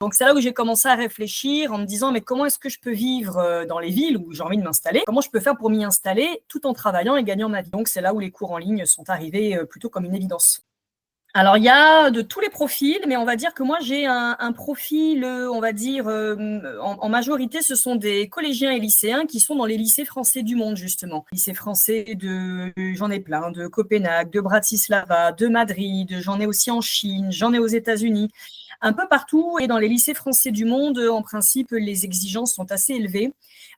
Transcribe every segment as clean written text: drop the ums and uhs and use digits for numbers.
Donc c'est là où j'ai commencé à réfléchir en me disant: «Mais comment est-ce que je peux vivre, dans les villes où j'ai envie de m'installer? Comment je peux faire pour m'y installer tout en travaillant et gagnant ma vie?» Donc c'est là où les cours en ligne sont arrivés, plutôt comme une évidence. Alors il y a de tous les profils, mais on va dire que moi j'ai un profil, on va dire, en majorité ce sont des collégiens et lycéens qui sont dans les lycées français du monde justement. Lycées français j'en ai plein, de Copenhague, de Bratislava, de Madrid, j'en ai aussi en Chine, j'en ai aux États-Unis. Un peu partout et dans les lycées français du monde, en principe, les exigences sont assez élevées.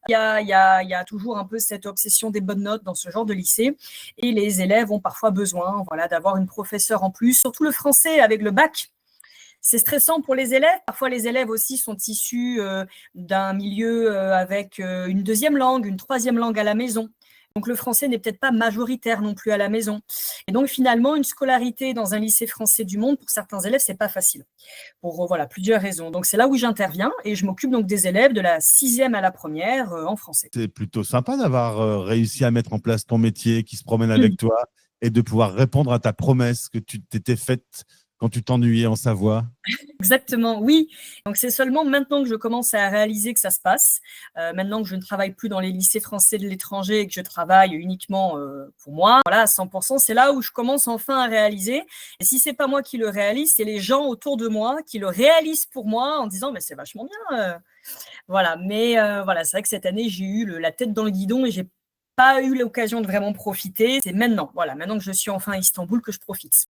Il y a toujours un peu cette obsession des bonnes notes dans ce genre de lycée et les élèves ont parfois besoin, voilà, d'avoir une professeure en plus. Surtout le français avec le bac, c'est stressant pour les élèves. Parfois, les élèves aussi sont issus d'un milieu avec une deuxième langue, une troisième langue à la maison. Donc le français n'est peut-être pas majoritaire non plus à la maison. Et donc finalement, une scolarité dans un lycée français du monde, pour certains élèves, c'est pas facile. Pour voilà, plusieurs raisons. Donc c'est là où j'interviens et je m'occupe donc des élèves de la sixième à la première en français. C'est plutôt sympa d'avoir réussi à mettre en place ton métier, qui se promène avec toi et de pouvoir répondre à ta promesse que tu t'étais faite quand tu t'ennuyais en Savoie. Exactement, oui. Donc c'est seulement maintenant que je commence à réaliser que ça se passe, maintenant que je ne travaille plus dans les lycées français de l'étranger et que je travaille uniquement, pour moi, voilà, à 100 c'est là où je commence enfin à réaliser et si c'est pas moi qui le réalise, c'est les gens autour de moi qui le réalisent pour moi en disant: «Mais c'est vachement bien», voilà. Mais voilà, c'est vrai que cette année, j'ai eu la tête dans le guidon et j'ai pas eu l'occasion de vraiment profiter. C'est maintenant, voilà, maintenant que je suis enfin à Istanbul que je profite.